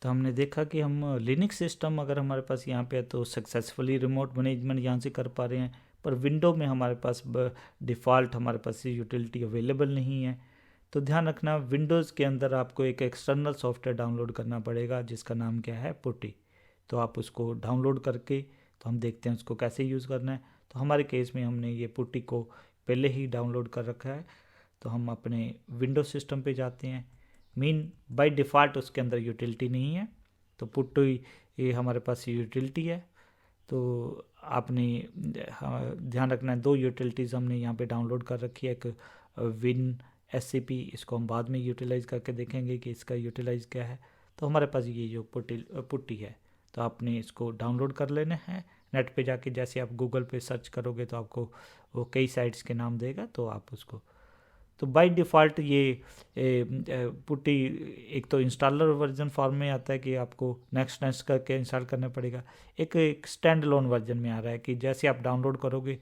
तो हमने देखा कि हम लिनक्स सिस्टम अगर हमारे पास यहाँ पे है तो सक्सेसफुली रिमोट मैनेजमेंट यहाँ से कर पा रहे हैं, पर विंडो में हमारे पास डिफ़ॉल्ट हमारे पास ये यूटिलिटी अवेलेबल नहीं है। तो ध्यान रखना, विंडोज़ के अंदर आपको एक एक्सटर्नल सॉफ्टवेयर डाउनलोड करना पड़ेगा जिसका नाम क्या है, पुट्टी। तो आप उसको डाउनलोड करके, तो हम देखते हैं उसको कैसे यूज़ करना है। तो हमारे केस में हमने ये पुट्टी को पहले ही डाउनलोड कर रखा है। तो हम अपने विंडोज सिस्टम पे जाते हैं। मीन बाय डिफ़ॉल्ट उसके अंदर यूटिलिटी नहीं है, तो पुट्टी ये हमारे पास यूटिलिटी है। तो आपने ध्यान रखना है, दो यूटिलिटीज़ हमने यहाँ पे डाउनलोड कर रखी है। एक विन एससीपी, इसको हम बाद में यूटिलाइज़ करके देखेंगे कि इसका यूटिलाइज़ क्या है। तो हमारे पास ये जो पुट्टी है, तो आपने इसको डाउनलोड कर लेना है नेट पे जाके। जैसे आप गूगल पे सर्च करोगे तो आपको वो कई साइट्स के नाम देगा, तो आप उसको, तो बाय डिफ़ॉल्ट ये पुट्टी एक तो इंस्टॉलर वर्जन फॉर्म में आता है कि आपको नेक्स्ट नेक्स्ट करके इंस्टॉल करना पड़ेगा। एक स्टैंड लोन वर्जन में आ रहा है कि जैसे आप डाउनलोड करोगे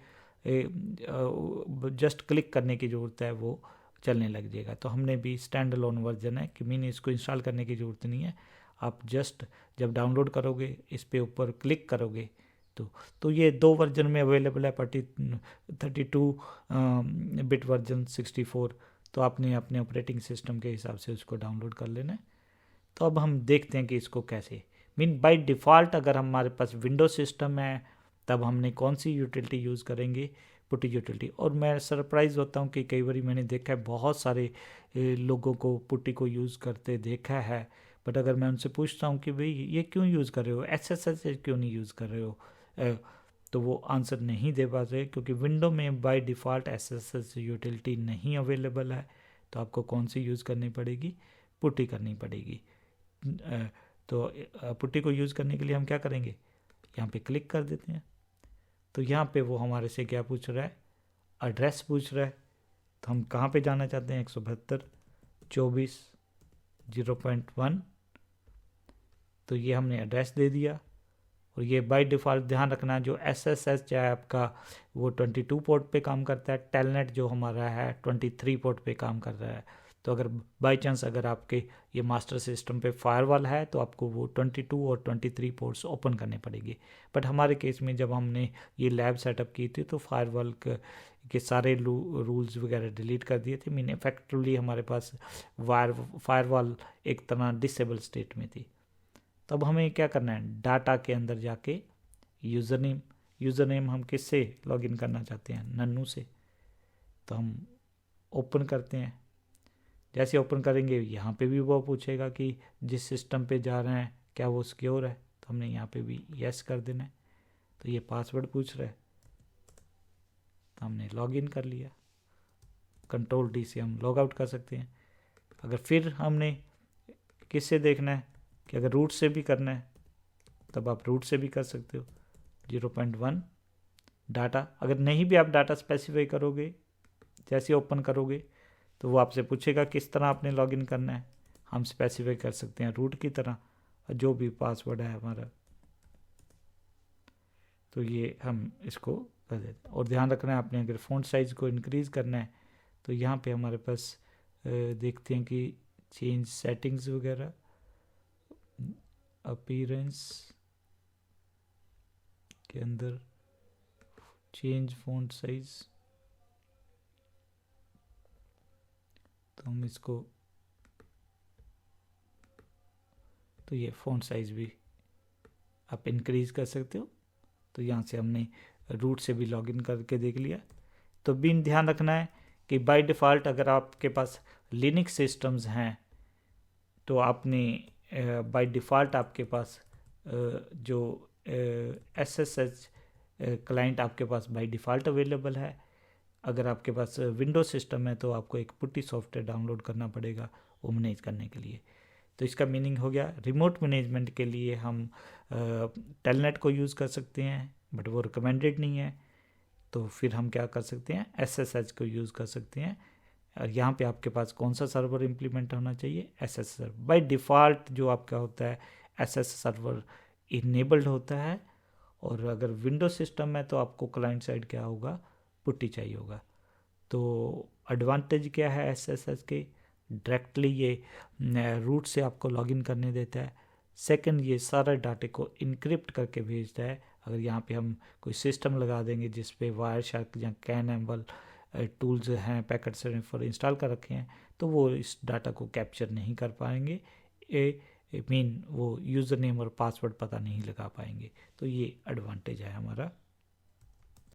जस्ट क्लिक करने की ज़रूरत है, वो चलने लग जाएगा। तो हमने भी स्टैंड लोन वर्जन है कि मीन इसको इंस्टॉल करने की ज़रूरत नहीं है। आप जस्ट जब डाउनलोड करोगे इस पे ऊपर क्लिक करोगे तो ये दो वर्जन में अवेलेबल है, 32 बिट वर्जन, 64। तो आपने अपने ऑपरेटिंग सिस्टम के हिसाब से उसको डाउनलोड कर लेना है। तो अब हम देखते हैं कि इसको कैसे, मीन बाय डिफ़ॉल्ट अगर हमारे पास विंडो सिस्टम है तब हमने कौन सी यूटिलिटी यूज़ करेंगे, पुट्टी यूटिलिटी। और मैं सरप्राइज़ होता हूँ कि कई बार मैंने देखा है बहुत सारे लोगों को पुट्टी को यूज़ करते देखा है, बट अगर मैं उनसे पूछता हूँ कि भाई ये क्यों यूज़ कर रहे हो, एसएसएच क्यों नहीं यूज़ कर रहे हो, तो वो आंसर नहीं दे पाते क्योंकि विंडो में बाय डिफ़ॉल्ट एसएसएच यूटिलिटी नहीं अवेलेबल है। तो आपको कौन सी यूज़ करनी पड़ेगी, पुट्टी करनी पड़ेगी। तो पुट्टी को यूज़ करने के लिए हम क्या करेंगे, यहाँ पे क्लिक कर देते हैं। तो यहाँ पे वो हमारे से क्या पूछ रहा है, एड्रेस पूछ रहा है। तो हम कहाँ पे जाना चाहते हैं, 172.24.0.1। तो ये हमने एड्रेस दे दिया। और ये बाय डिफ़ॉल्ट ध्यान रखना है, जो एसएसएच है आपका वो 22 पोर्ट पे काम करता है, टेलनेट जो हमारा है 23 पोर्ट पे काम कर रहा है। तो अगर बाय चांस अगर आपके ये मास्टर सिस्टम पे फायरवॉल है तो आपको वो 22 और 23 पोर्ट्स ओपन करने पड़ेंगे। बट हमारे केस में जब हमने ये लैब सेटअप की थी तो फायरवॉल के सारे रूल्स वगैरह डिलीट कर दिए थे। मीन इफेक्टिवली हमारे पास फायरवॉल एक तरह डिसेबल स्टेट में थी। तब हमें क्या करना है, डाटा के अंदर जाके यूज़र नेम हम किससे लॉगिन करना चाहते हैं, नन्नू से। तो हम ओपन करते हैं। जैसे ओपन करेंगे यहाँ पे भी वो पूछेगा कि जिस सिस्टम पे जा रहे हैं क्या वो सिक्योर है। तो हमने यहाँ पे भी यस कर देना है। तो ये पासवर्ड पूछ रहा है, तो हमने लॉगिन कर लिया। कंट्रोल डी से हम लॉग आउट कर सकते हैं। अगर फिर हमने किससे देखना है कि अगर रूट से भी करना है तब आप रूट से भी कर सकते हो। 0.1 डाटा, अगर नहीं भी आप डाटा स्पेसिफाई करोगे, जैसे ओपन करोगे तो वो आपसे पूछेगा किस तरह आपने लॉगिन करना है। हम स्पेसिफाई कर सकते हैं रूट की तरह, जो भी पासवर्ड है हमारा। तो ये हम इसको कर देते हैं। और ध्यान रखना है आपने अगर फ़ॉन्ट साइज़ को इंक्रीज़ करना है तो यहाँ पे हमारे पास देखते हैं कि चेंज सेटिंग्स वगैरह, अपीयरेंस के अंदर चेंज फ़ॉन्ट साइज़, तो हम इसको, तो ये फ़ॉन्ट साइज़ भी आप इंक्रीज़ कर सकते हो। तो यहाँ से हमने रूट से भी लॉगिन करके देख लिया। तो भी ध्यान रखना है कि बाय डिफ़ॉल्ट अगर आपके पास लिनक्स सिस्टम्स हैं तो आपने बाय डिफ़ॉल्ट आपके पास जो एसएसएच क्लाइंट आपके पास बाय डिफ़ॉल्ट अवेलेबल है। अगर आपके पास विंडोज सिस्टम है तो आपको एक पुट्टी सॉफ्टवेयर डाउनलोड करना पड़ेगा वो मैनेज करने के लिए। तो इसका मीनिंग हो गया, रिमोट मैनेजमेंट के लिए हम टेलनेट को यूज़ कर सकते हैं बट वो रिकमेंडेड नहीं है। तो फिर हम क्या कर सकते हैं, एसएसएच को यूज़ कर सकते हैं। और यहाँ पे आपके पास कौन सा सर्वर इम्प्लीमेंट होना चाहिए, एसएस सर्वर। बाय डिफ़ॉल्ट जो आपका होता है एसएस सर्वर इनेबल्ड होता है। और अगर विंडो सिस्टम है तो आपको क्लाइंट साइड क्या होगा, पुट्टी चाहिए होगा। तो एडवांटेज क्या है एसएसएच के, डायरेक्टली ये रूट से आपको लॉगिन करने देता है। सेकंड, ये सारा डाटे को इनक्रिप्ट करके भेजता है। अगर यहाँ पे हम कोई सिस्टम लगा देंगे जिस पे वायर शार्क या कैन एम्बल टूल्स हैं, पैकेट स्निफर इंस्टॉल कर रखे हैं, तो वो इस डाटा को कैप्चर नहीं कर पाएंगे। मीन वो यूज़र नेम और पासवर्ड पता नहीं लगा पाएंगे। तो ये एडवांटेज है हमारा